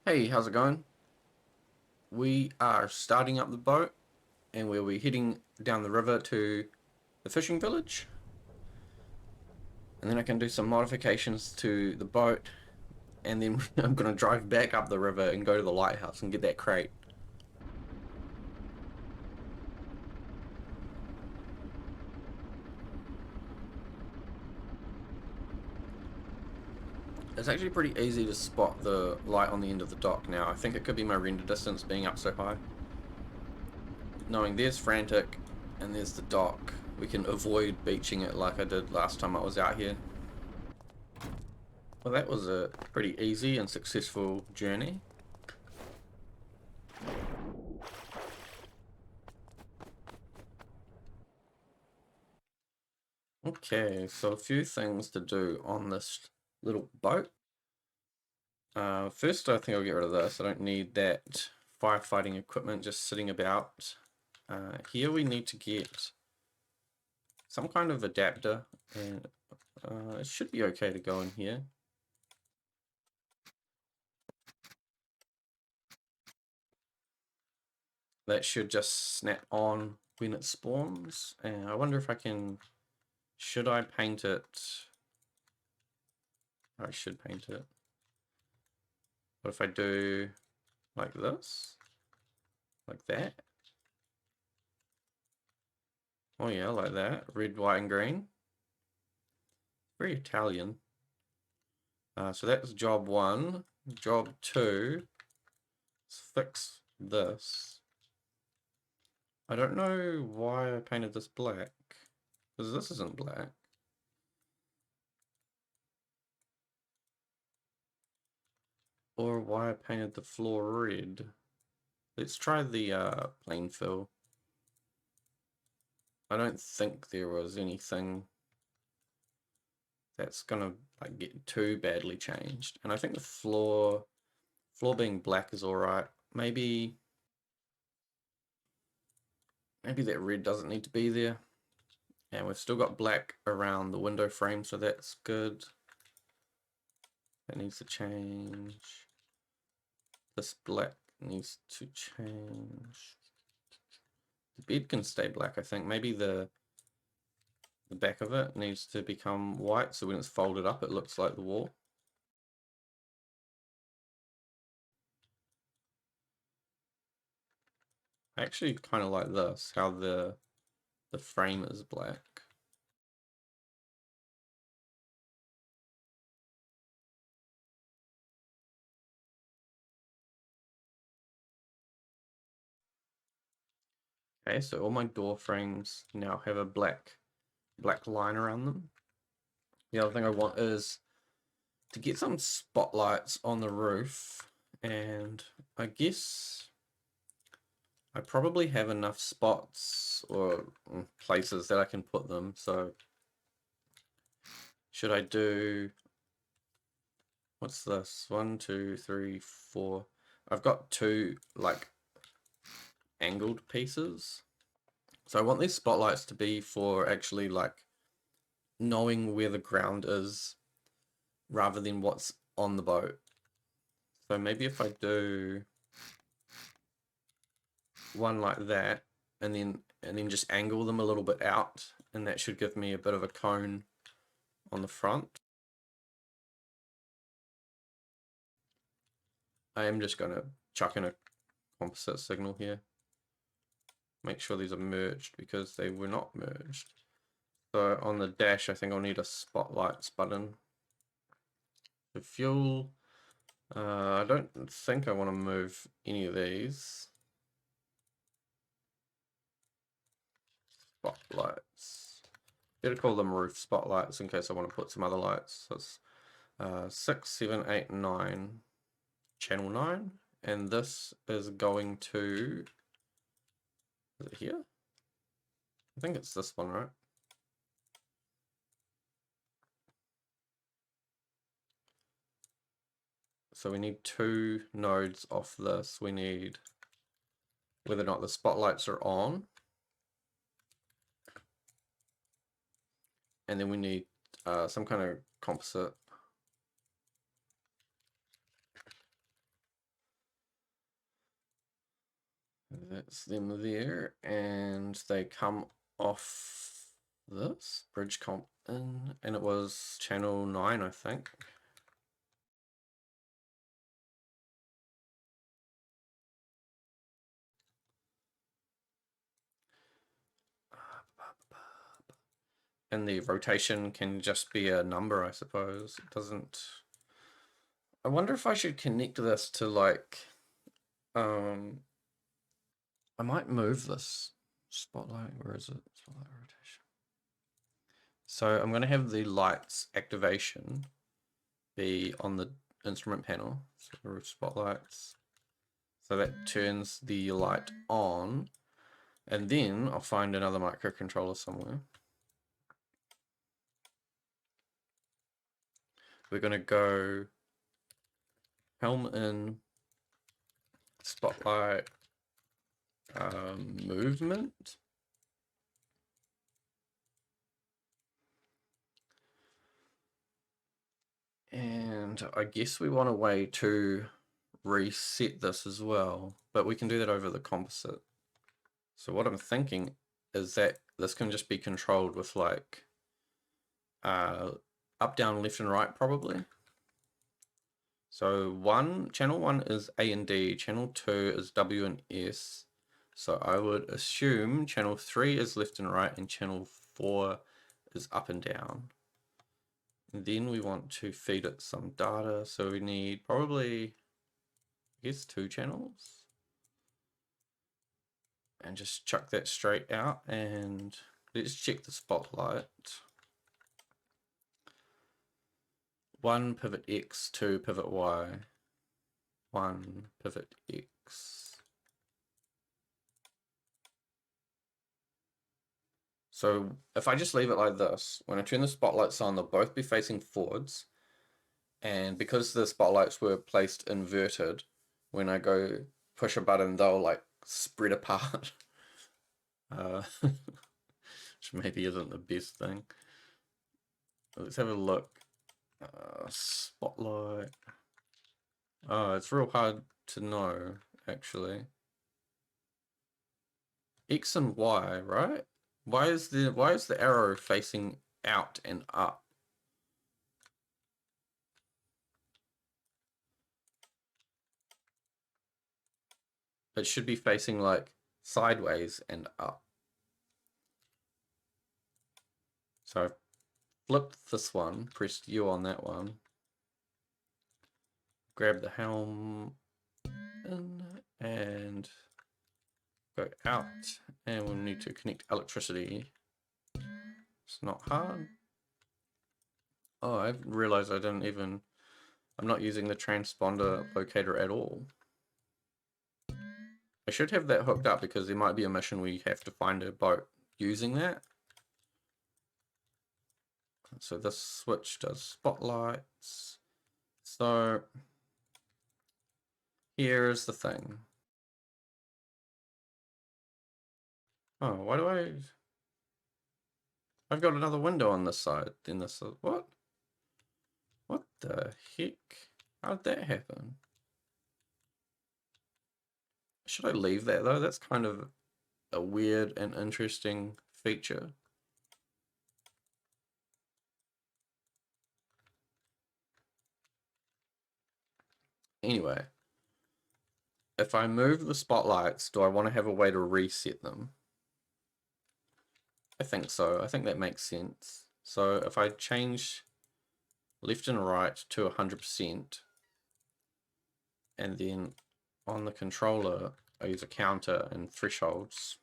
Hey, how's it going? We are starting up the boat and we'll be heading down the river to the fishing village. And then I can do some modifications to the boat and then I'm going to drive back up the river and go to the lighthouse and get that crate. It's actually pretty easy to spot the light on the end of the dock now. I think it could be my render distance being up so high. Knowing there's Frantic and there's the dock, we can avoid beaching it like I did last time I was out here. Well, that was a pretty easy and successful journey. Okay, so a few things to do on this little boat. First, I think I'll get rid of this. I don't need that firefighting equipment just sitting about. Here we need to get some kind of adapter, and it should be okay to go in here. That should just snap on when it spawns. And I wonder if I can... Should I paint it? I should paint it. What if I do like this? Like that? Oh yeah, like that. Red, white, and green. Very Italian. So that's job one. Job two is fix this. I don't know why I painted this black, because this isn't black. Or why I painted the floor red. Let's try the plain fill. I don't think there was anything that's gonna like get too badly changed. And I think the floor being black is alright. Maybe that red doesn't need to be there. And we've still got black around the window frame, so that's good. That needs to change. This black needs to change. The bed can stay black, I think. Maybe the back of it needs to become white, so when it's folded up it looks like the wall. I actually kind of like this, how the frame is black. Okay, so all my door frames now have a black line around them. The other thing I want is to get some spotlights on the roof, and I guess I probably have enough spots or places that I can put them. So should I do, what's this? 1, 2, 3, 4. I've got two like angled pieces. So I want these spotlights to be for actually like knowing where the ground is rather than what's on the boat. So maybe if I do one like that and then just angle them a little bit out, and that should give me a bit of a cone on the front. I am just going to chuck in a composite signal here. Make sure these are merged because they were not merged. So on the dash I think I'll need a spotlights button. The fuel, I don't think I want to move any of these. Spotlights. Better call them roof spotlights in case I want to put some other lights. So it's 6, 7, 8, 9. Channel 9. And this is going to... Is it here? I think it's this one, right? So we need 2 nodes off this. We need whether or not the spotlights are on. And then we need some kind of composite. That's them there, and they come off this bridge comp in, and it was channel 9, I think. And the rotation can just be a number, I suppose. It doesn't. I wonder if I should connect this to like, I might move this spotlight. Where is it? Spotlight rotation. So I'm going to have the lights activation be on the instrument panel. So roof spotlights. So that turns the light on. And then I'll find another microcontroller somewhere. We're going to go helm in, spotlight, movement. And I guess we want a way to reset this as well, but we can do that over the composite. So what I'm thinking is that this can just be controlled with like up, down, left, and right probably. So channel 1 is A and D, channel 2 is W and S. So I would assume channel 3 is left and right, and channel 4 is up and down. And then we want to feed it some data, so we need probably, I guess, 2 channels. And just chuck that straight out, and let's check the spotlight. 1 pivot X, 2 pivot Y, 1 pivot X. So if I just leave it like this, when I turn the spotlights on, they'll both be facing forwards. And because the spotlights were placed inverted, when I go push a button, they'll like spread apart. Which maybe isn't the best thing. Let's have a look. Spotlight. Oh, it's real hard to know, actually. X and Y, right? Why is the arrow facing out and up? It should be facing like sideways and up. So I flipped this one, pressed U on that one, grab the helm in and go out, and we'll need to connect electricity. It's not hard. Oh, I realized I'm not using the transponder locator at all. I should have that hooked up because there might be a mission where you have to find a boat using that. So this switch does spotlights. So here's the thing. Oh, why do I've got another window on this side. Then this is what? What the heck? How did that happen? Should I leave that though? That's kind of a weird and interesting feature. Anyway, if I move the spotlights, do I want to have a way to reset them? I think so. I think that makes sense. So if I change left and right to 100%, and then on the controller, I use a counter and thresholds.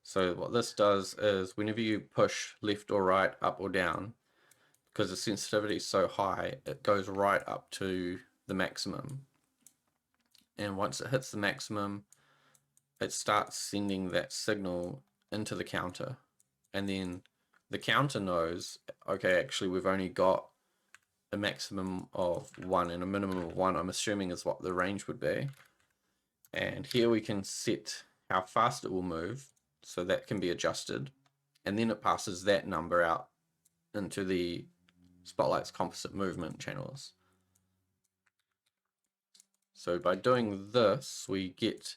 So what this does is whenever you push left or right, up or down, because the sensitivity is so high, it goes right up to the maximum. And once it hits the maximum, it starts sending that signal into the counter. And then the counter knows, okay, actually we've only got a maximum of 1 and a minimum of 1, I'm assuming is what the range would be. And here we can set how fast it will move, so that can be adjusted. And then it passes that number out into the Spotlight's composite movement channels. So by doing this, we get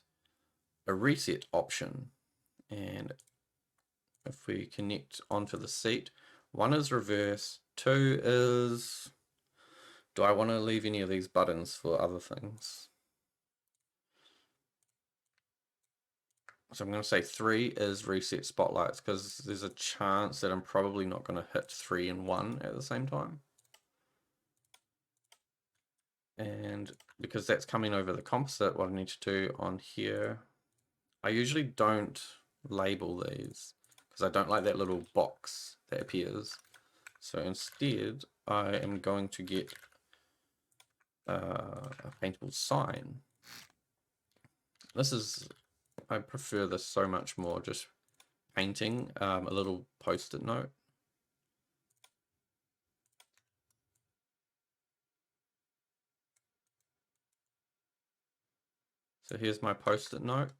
a reset option. And if we connect onto the seat, 1 is reverse, 2 is... Do I want to leave any of these buttons for other things? So I'm going to say 3 is reset spotlights, because there's a chance that I'm probably not going to hit 3 and 1 at the same time. And because that's coming over the composite, what I need to do on here, I usually don't label these because I don't like that little box that appears. So instead, I am going to get a paintable sign. I prefer this so much more, just painting a little post-it note. So here's my post-it note.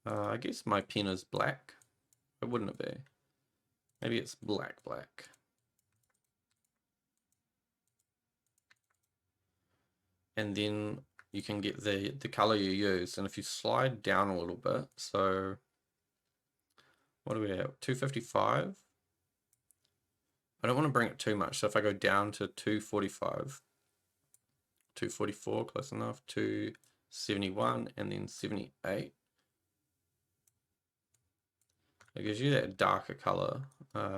I guess my pen is black. Why wouldn't it be? Maybe it's black. And then you can get the color you use. And if you slide down a little bit, so what do we have? 255. I don't want to bring it too much. So if I go down to 245, 244, close enough, 271, and then 78. It gives you that darker color,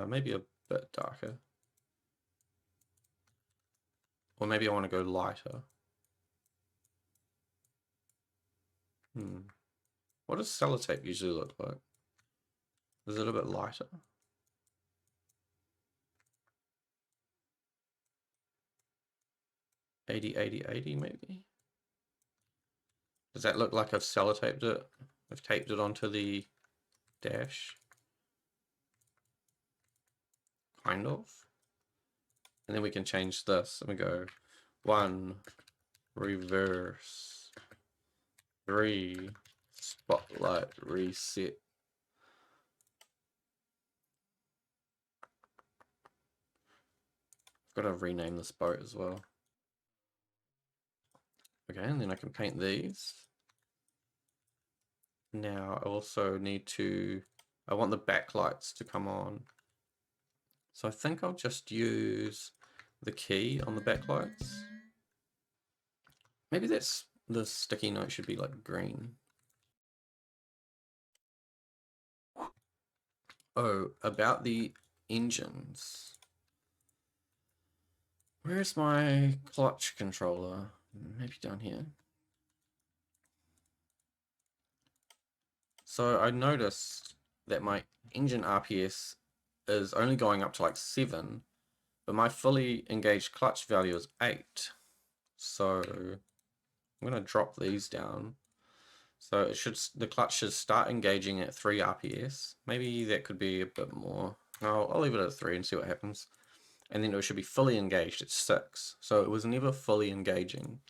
maybe a bit darker. Or maybe I want to go lighter. What does sellotape usually look like? Is it a bit lighter? $80 maybe? Does that look like I've sellotaped it? I've taped it onto the dash? Kind of. And then we can change this and we go 1, reverse, 3, spotlight, reset. I've got to rename this boat as well. Okay, and then I can paint these. Now I also need to, I want the backlights to come on. So I think I'll just use the key on the backlights. Maybe that's, the sticky note should be like green. Oh, about the engines. Where's my clutch controller? Maybe down here. So I noticed that my engine RPS is only going up to like 7, but my fully engaged clutch value is 8. So I'm going to drop these down. So the clutch should start engaging at 3 RPS. Maybe that could be a bit more. No, I'll leave it at 3 and see what happens. And then it should be fully engaged at 6. So it was never fully engaging.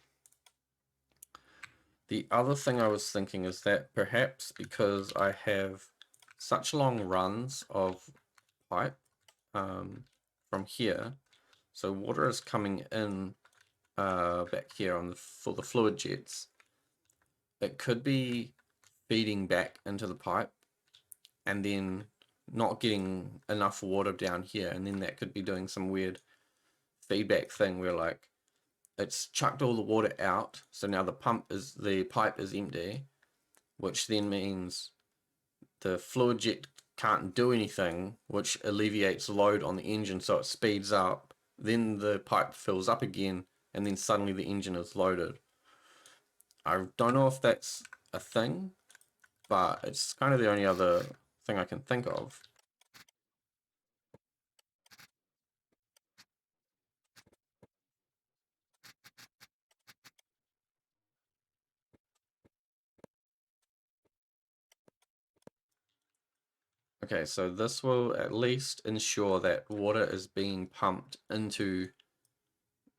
The other thing I was thinking is that perhaps because I have such long runs of pipe from here, so water is coming in back here for the fluid jets, it could be feeding back into the pipe and then not getting enough water down here, and then that could be doing some weird feedback thing where like it's chucked all the water out, so now the pipe is empty, which then means the fluid jet can't do anything, which alleviates load on the engine, so it speeds up. Then the pipe fills up again, and then suddenly the engine is loaded. I don't know if that's a thing, but it's kind of the only other thing I can think of. Okay, so this will at least ensure that water is being pumped into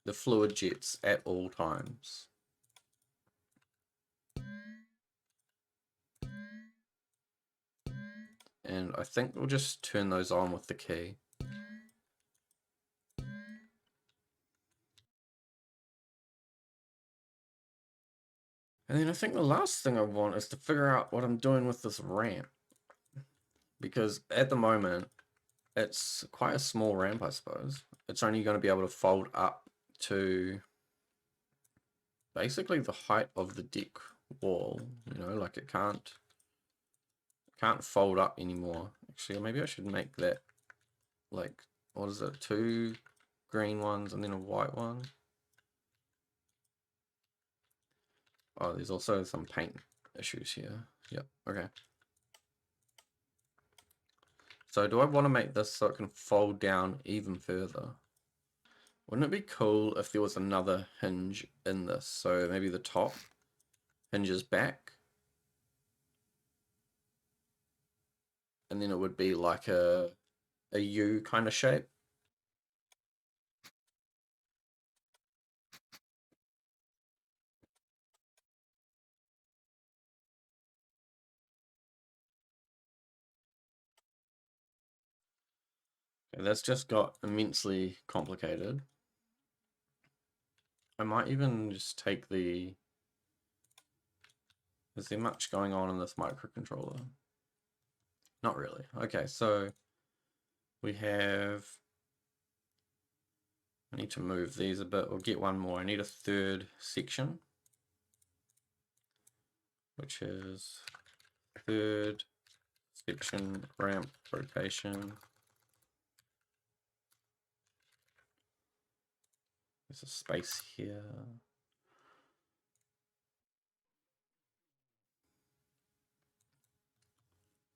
the fluid jets at all times. And I think we'll just turn those on with the key. And then I think the last thing I want is to figure out what I'm doing with this ramp. Because at the moment, it's quite a small ramp, I suppose. It's only going to be able to fold up to basically the height of the deck wall. You know, like it can't fold up anymore. Actually, maybe I should make that like, what is it, 2 green ones and then a white one. Oh, there's also some paint issues here. Yep, okay. So do I want to make this so it can fold down even further? Wouldn't it be cool if there was another hinge in this? So maybe the top hinges back. And then it would be like a U kind of shape. Okay, that's just got immensely complicated. I might even just take the... Is there much going on in this microcontroller? Not really. Okay, so we have... I need to move these a bit. We'll get one more. I need a third section, which is third section ramp rotation. There's a space here.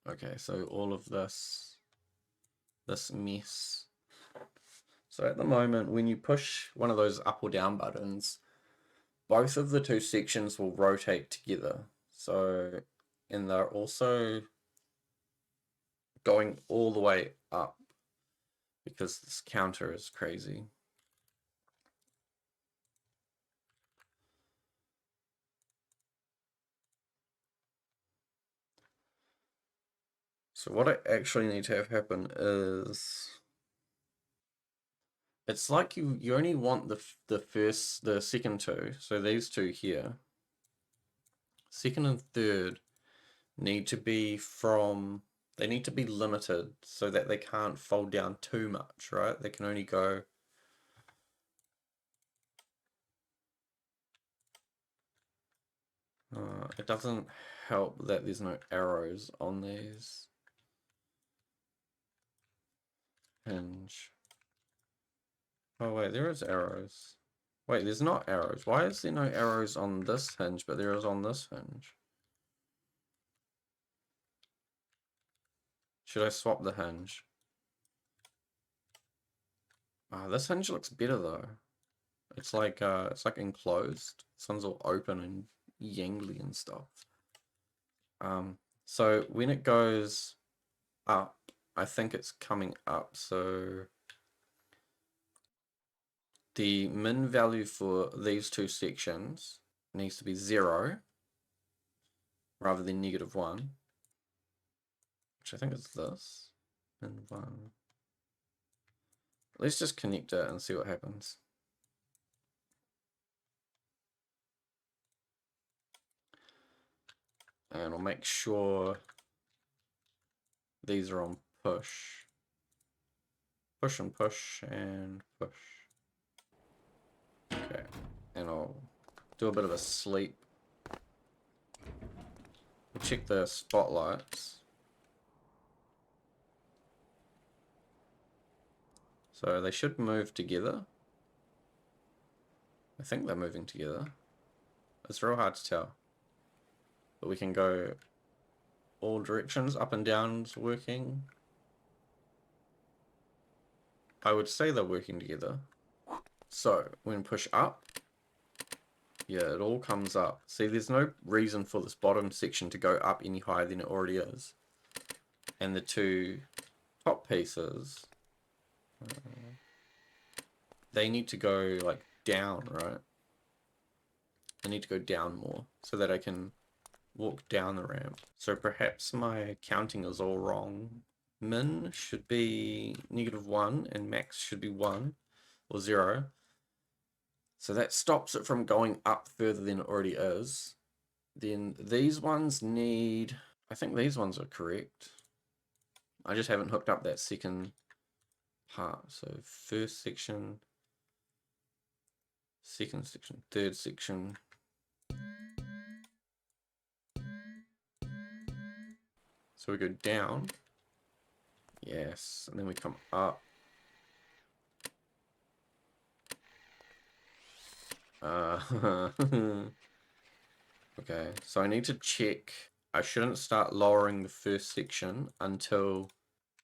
Okay, so all of this mess. So at the moment, when you push one of those up or down buttons, both of the 2 sections will rotate together. So, and they're also going all the way up because this counter is crazy. So what I actually need to have happen is, it's like you only want the second 2, so these 2 here. Second and third need to be they need to be limited so that they can't fold down too much, right? They can only go... it doesn't help that there's no arrows on these. Hinge. Oh wait, there is arrows. Wait, there's not arrows. Why is there no arrows on this hinge, but there is on this hinge? Should I swap the hinge? This hinge looks better though. It's like enclosed. This one's all open and yangly and stuff. So when it goes up, I think it's coming up, so the min value for these 2 sections needs to be 0 rather than -1, which I think is this, min 1. Let's just connect it and see what happens. And I'll make sure these are on push. Push and push and push. Okay, and I'll do a bit of a sleep. We'll check the spotlights. So they should move together. I think they're moving together. It's real hard to tell. But we can go all directions, up and down's working. I would say they're working together. So when push up, yeah, it all comes up. See, there's no reason for this bottom section to go up any higher than it already is. And the 2 top pieces, they need to go like down, right? They need to go down more so that I can walk down the ramp. So perhaps my counting is all wrong. Min should be -1 and max should be 1 or 0. So that stops it from going up further than it already is. Then these ones need, I think these ones are correct. I just haven't hooked up that second part. So first section, second section, third section. So we go down. Yes, and then we come up. Okay, so I need to check. I shouldn't start lowering the first section until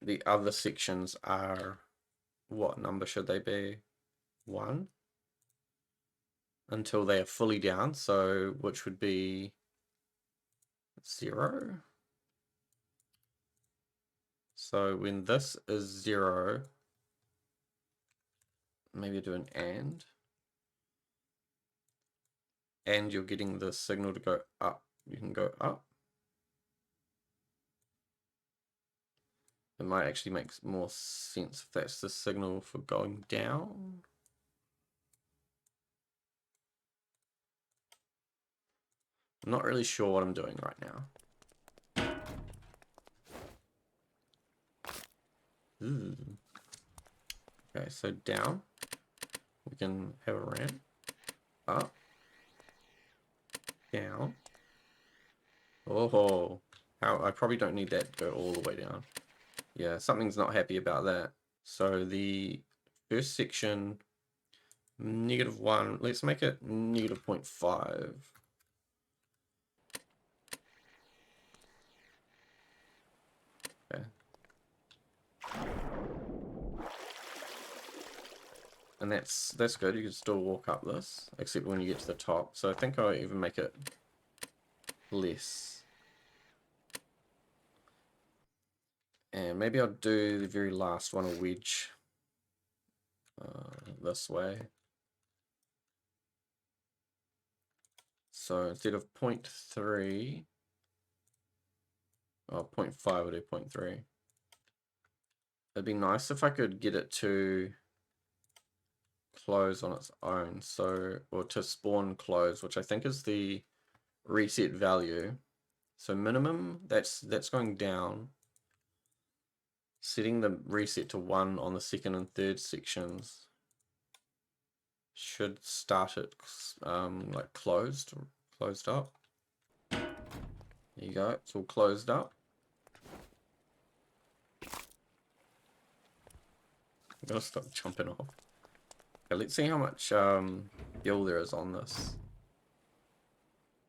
the other sections are, what number should they be? 1? Until they are fully down, so which would be 0. So when this is 0, maybe do an and you're getting the signal to go up. You can go up. It might actually make more sense if that's the signal for going down. I'm not really sure what I'm doing right now. Ooh. Okay, so down. We can have a ramp. Up. Down. Oh, how I probably don't need that to go all the way down. Yeah, something's not happy about that. So the first section, -1. Let's make it -0.5. Okay. And that's good. You can still walk up this, except when you get to the top. So I think I'll even make it less. And maybe I'll do the very last one, a wedge, this way. So instead of 0.3, oh, 0.5, I'll do 0.3. It'd be nice if I could get it to close on its own, so, or to spawn close, which I think is the reset value. So minimum, that's going down. Setting the reset to 1 on the second and third sections should start it like closed up. There you go, it's all closed up. I'm gonna stop jumping off. Okay, let's see how much fuel there is on this.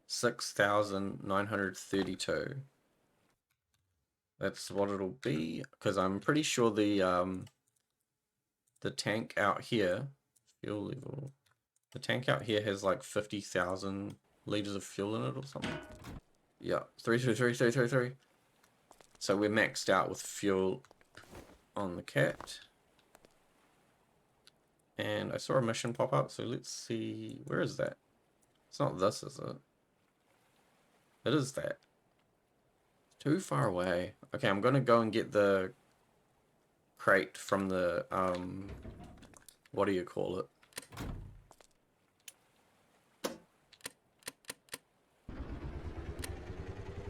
6,932. That's what it'll be, because I'm pretty sure the tank out here, fuel level, the tank out here has like 50,000 liters of fuel in it or something. Yeah, 333. So we're maxed out with fuel on the cat. And I saw a mission pop up, so let's see, where is that? It's not this, is it? It is that. Too far away. Okay, I'm gonna go and get the crate from the, what do you call it?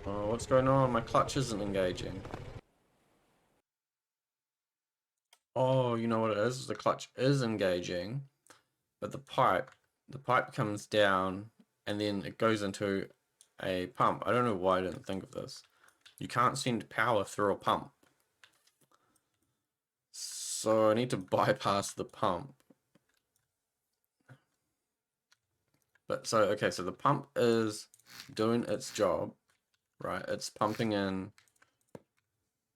Oh, what's going on? My clutch isn't engaging. Oh, you know what it is? The clutch is engaging, but the pipe comes down and then it goes into a pump. I don't know why I didn't think of this. You can't send power through a pump. So I need to bypass the pump. But so, okay, so the pump is doing its job, right? It's pumping in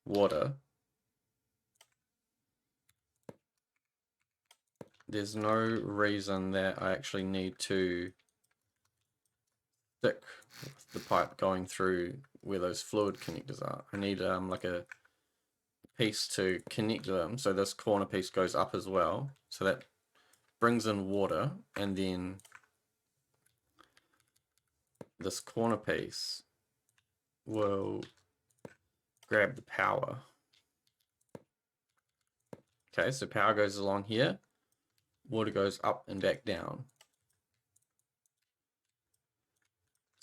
water. There's no reason that I actually need to stick with the pipe going through where those fluid connectors are. I need like a piece to connect them, so this corner piece goes up as well, so that brings in water, and then this corner piece will grab the power. Okay, so power goes along here, water goes up and back down.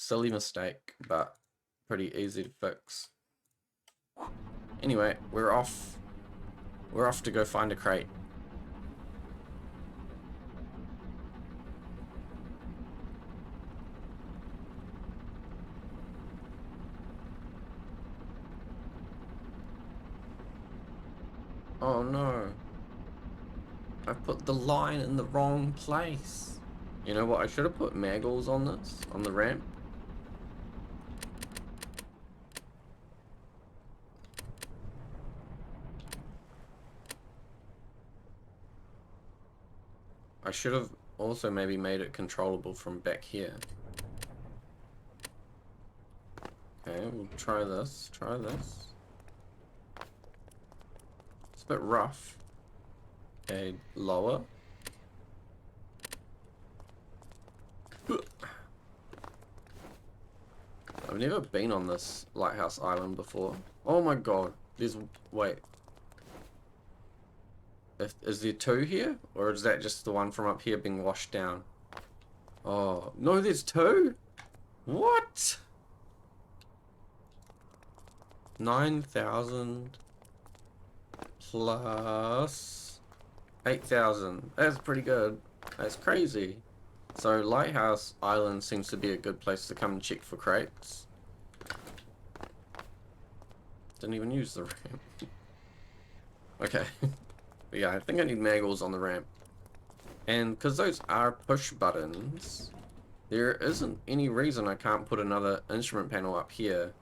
Silly mistake, but pretty easy to fix. Anyway, we're off. We're off to go find a crate. Oh no. I put the line in the wrong place. You know what? I should have put maggles on this, on the ramp. I should have also maybe made it controllable from back here. Okay, we'll try this. Try this. It's a bit rough. Okay, lower. I've never been on this lighthouse island before. Oh my god. There's... Wait. Is there two here? Or is that just the one from up here being washed down? Oh, no, there's two? What? 9,000 plus 8,000. That's pretty good. That's crazy. So Lighthouse Island seems to be a good place to come and check for crates. Didn't even use the ramp. Okay. But yeah, I think I need maggles on the ramp. And because those are push buttons, there isn't any reason I can't put another instrument panel up here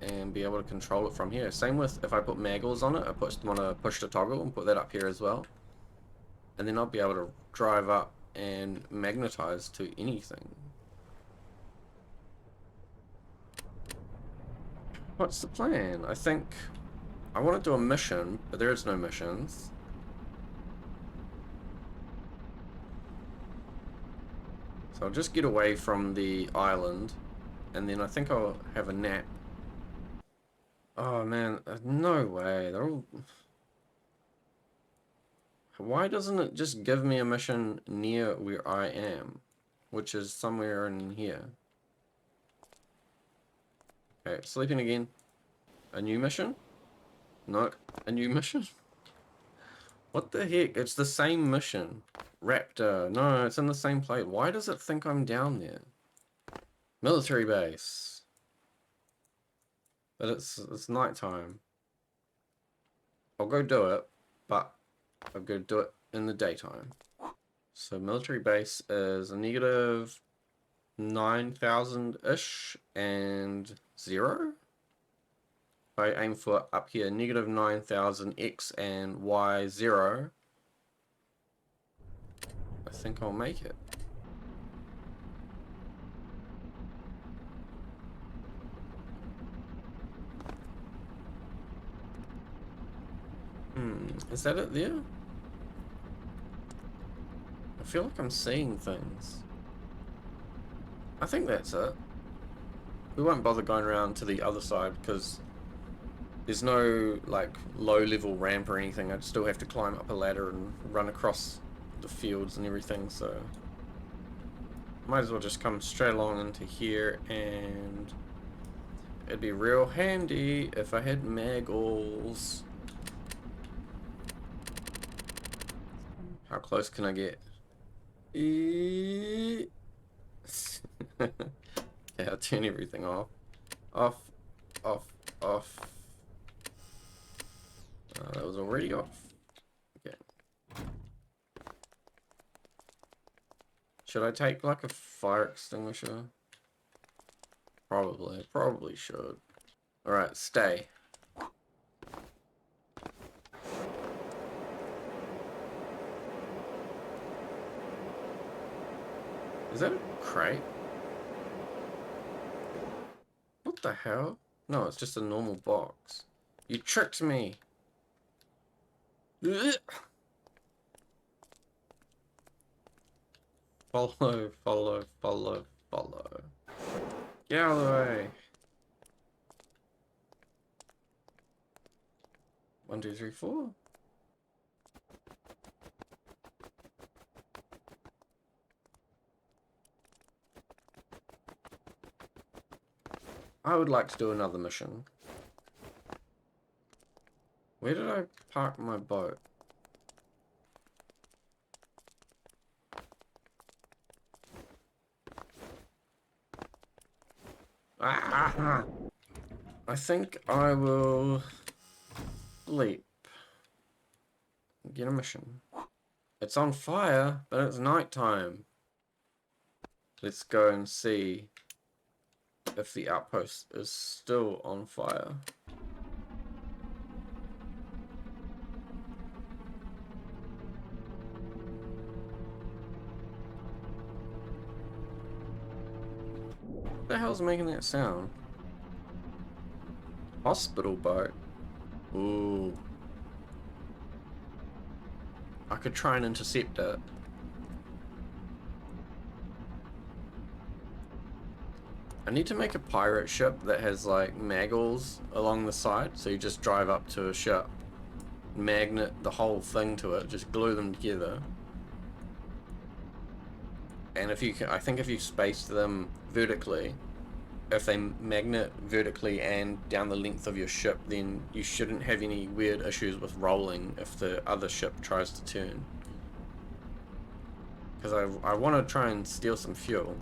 and be able to control it from here. Same with if I put maggles on it, I want to push the toggle and put that up here as well. And then I'll be able to drive up and magnetize to anything. What's the plan? I think I want to do a mission, but there is no missions. So I'll just get away from the island, and then I think I'll have a nap. Oh man, no way. They're all... Why doesn't it just give me a mission near where I am? Which is somewhere in here. Okay, sleeping again. A new mission? No, a new mission? What the heck? It's the same mission. Raptor. No, it's in the same place. Why does it think I'm down there? Military base. But it's nighttime. I'll go do it, but I'll go do it in the daytime. So military base is a negative 9,000-ish and 0. I aim for up here, negative 9,000 X and Y 0. I think I'll make it. Is that it there? I feel like I'm seeing things. I think that's it. We won't bother going around to the other side because there's no like low level ramp or anything. I'd still have to climb up a ladder and run across the fields and everything, so might as well just come straight along into here, and it'd be real handy if I had maggles. How close can I get? Yeah, I'll turn everything off. Off, off, off. That was already off. Okay. Should I take like a fire extinguisher? Probably should. Alright, stay. Is that a crate? What the hell? No, it's just a normal box. You tricked me! Ugh. Follow, follow, follow, follow. Get out of the way. 1, 2, 3, 4. I would like to do another mission. Where did I park my boat? Ah! I think I will sleep. Get a mission. It's on fire, but it's nighttime. Let's go and see if the outpost is still on fire. What the hell's making that sound? Hospital boat. Ooh. I could try and intercept it. I need to make a pirate ship that has like maggles along the side, so you just drive up to a ship, magnet the whole thing to it, just glue them together. And if you can, I think if you space them vertically, if they magnet vertically and down the length of your ship, then you shouldn't have any weird issues with rolling if the other ship tries to turn. Because I want to try and steal some fuel.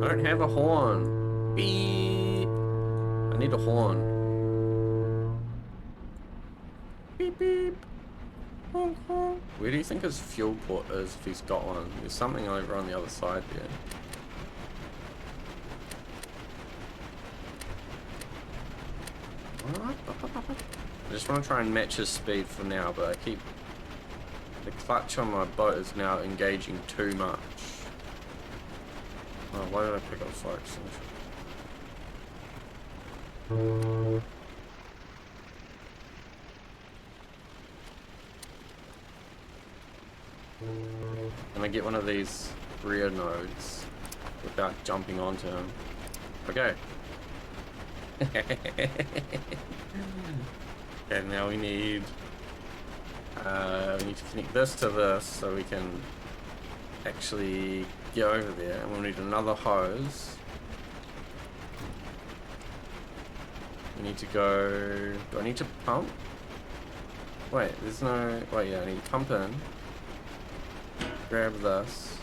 I don't have a horn. Beep. I need a horn. Beep beep. Honk, honk. Where do you think his fuel port is if he's got one? There's something over on the other side there. I just want to try and match his speed for now, but I keep... The clutch on my boat is now engaging too much. Oh, why did I pick up fire extinguisher? Can I get one of these rear nodes without jumping onto him? Okay. And now we need to connect this to this so we can actually get over there, and we'll need another hose. We need to go... Do I need to pump? Wait, there's no... Wait, yeah, I need to pump in. Grab this.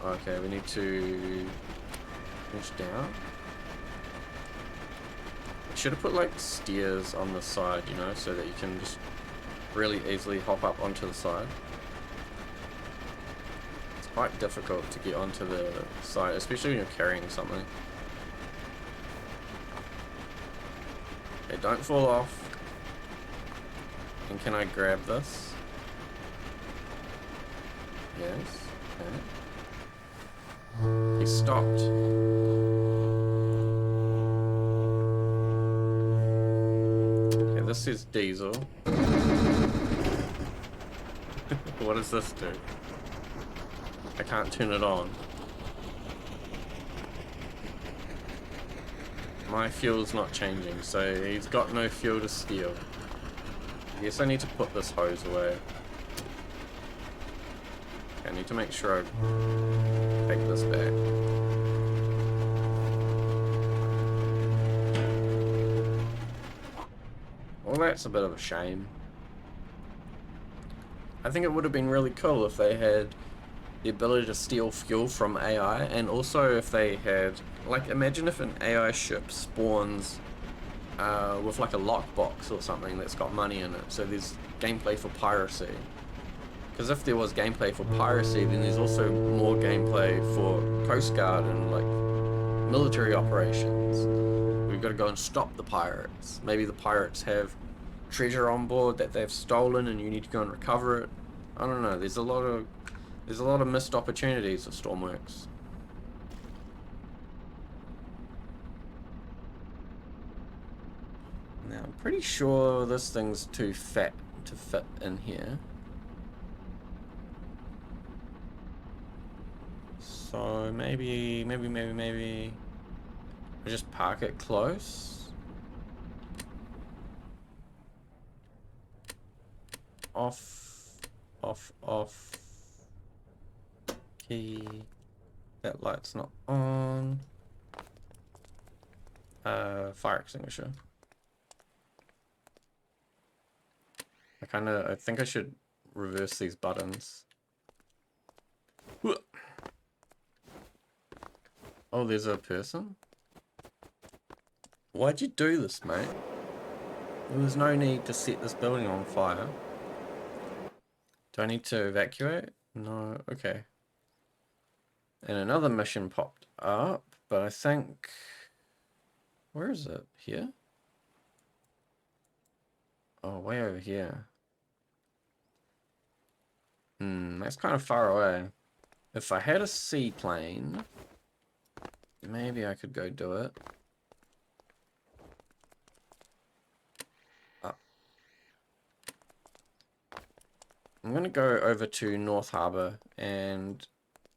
Okay, we need to push down. I should have put like steers on the side, you know, so that you can just really easily hop up onto the side. It's quite difficult to get onto the side, especially when you're carrying something. Okay, don't fall off. And can I grab this? Yes. Okay. He stopped. Okay, this is diesel. What does this do? I can't turn it on. My fuel's not changing, so he's got no fuel to steal. I guess I need to put this hose away. I need to make sure I take this back. Well, that's a bit of a shame. I think it would have been really cool if they had the ability to steal fuel from AI, and also if they had, like, imagine if an AI ship spawns with like a lockbox or something that's got money in it, so there's gameplay for piracy. Because if there was gameplay for piracy, then there's also more gameplay for Coast Guard and like military operations. We've got to go and stop the pirates. Maybe the pirates have treasure on board that they've stolen and you need to go and recover it. I don't know, there's a lot of missed opportunities of Stormworks. Now I'm pretty sure this thing's too fat to fit in here. So maybe I just park it close. Off Off, off. Key. That light's not on. Fire extinguisher. I think I should reverse these buttons. Oh, there's a person? Why'd you do this, mate? There was no need to set this building on fire. Do I need to evacuate? No, okay. And another mission popped up, but I think... Where is it? Here? Oh, way over here. That's kind of far away. If I had a seaplane, maybe I could go do it. I'm going to go over to North Harbour and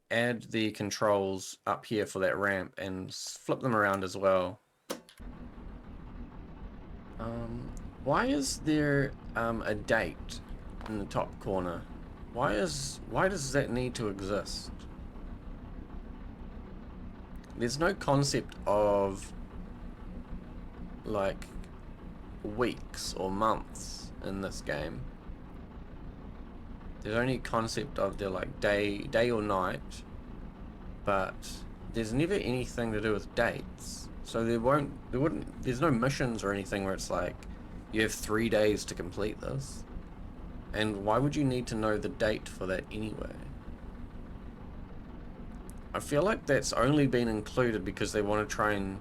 add the controls up here for that ramp and flip them around as well. Why is there a date in the top corner? Why does that need to exist? There's no concept of like weeks or months in this game. There's only concept of the like day or night, but there's never anything to do with dates. So there's no missions or anything where it's like you have 3 days to complete this. And why would you need to know the date for that anyway? I feel like that's only been included because they want to try and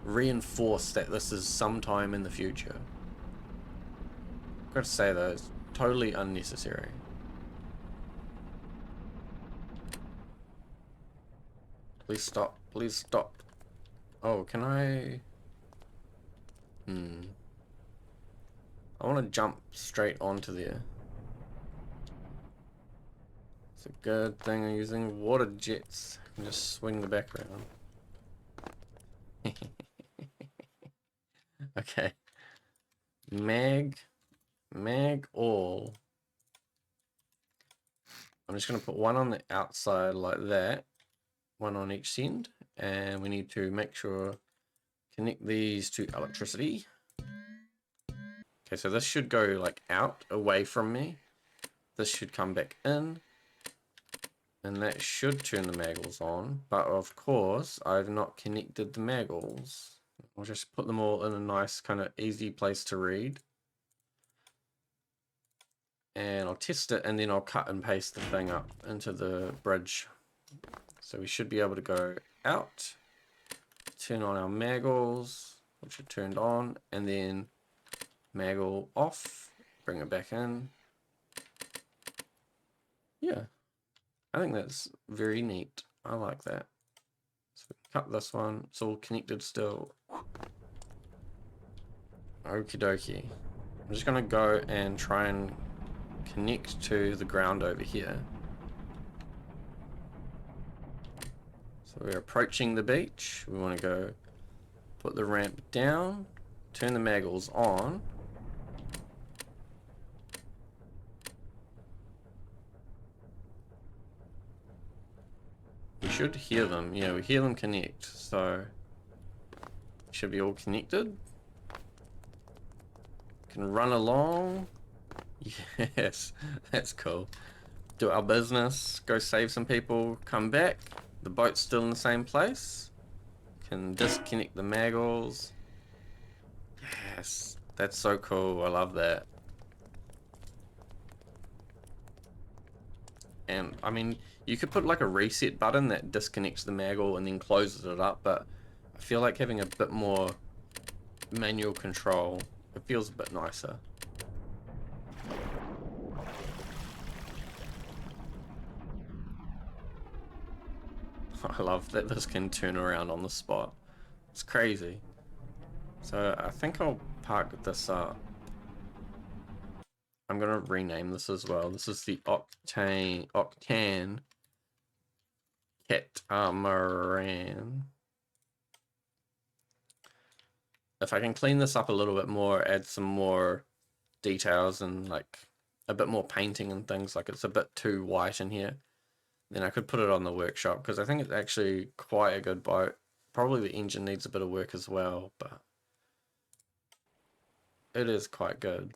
reinforce that this is sometime in the future. I've got to say though, it's totally unnecessary. Please stop. Please stop. Oh, can I... I want to jump straight onto there. It's a good thing I'm using water jets. I can just swing the back around. Okay. Mag all. I'm just going to put one on the outside like that. One on each end. And we need to make sure connect these to electricity. Okay, so this should go like out, away from me. This should come back in. And that should turn the maggles on. But of course, I've not connected the maggles. I'll just put them all in a nice kind of easy place to read. And I'll test it and then I'll cut and paste the thing up into the bridge. So we should be able to go out, turn on our maggles, which are turned on, and then maggle off, bring it back in. Yeah, I think that's very neat. I like that. So we cut this one, it's all connected still. Okie dokie. I'm just gonna go and try and connect to the ground over here. So we're approaching the beach. We want to go put the ramp down, turn the maggles on. We should hear them. Yeah, we hear them connect. So should be all connected. Can run along. Yes, that's cool. Do our business, go save some people, come back. The boat's still in the same place. Can disconnect the maggles. Yes, that's so cool. I love that. And I mean, you could put like a reset button that disconnects the maggle and then closes it up, but I feel like having a bit more manual control, it feels a bit nicer. I love that this can turn around on the spot. It's crazy. So I think I'll park this up. I'm gonna rename this as well. This is the Octan Catamaran. If I can clean this up a little bit more, add some more details and like a bit more painting and things, like it's a bit too white in here, then I could put it on the workshop, because I think it's actually quite a good boat. Probably the engine needs a bit of work as well, but it is quite good.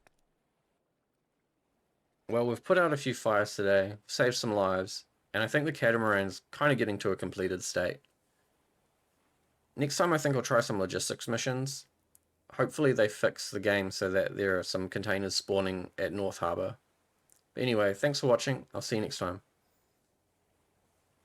Well, we've put out a few fires today, saved some lives, and I think the catamaran's kind of getting to a completed state. Next time I think I'll try some logistics missions. Hopefully they fix the game so that there are some containers spawning at North Harbour. But anyway, thanks for watching. I'll see you next time.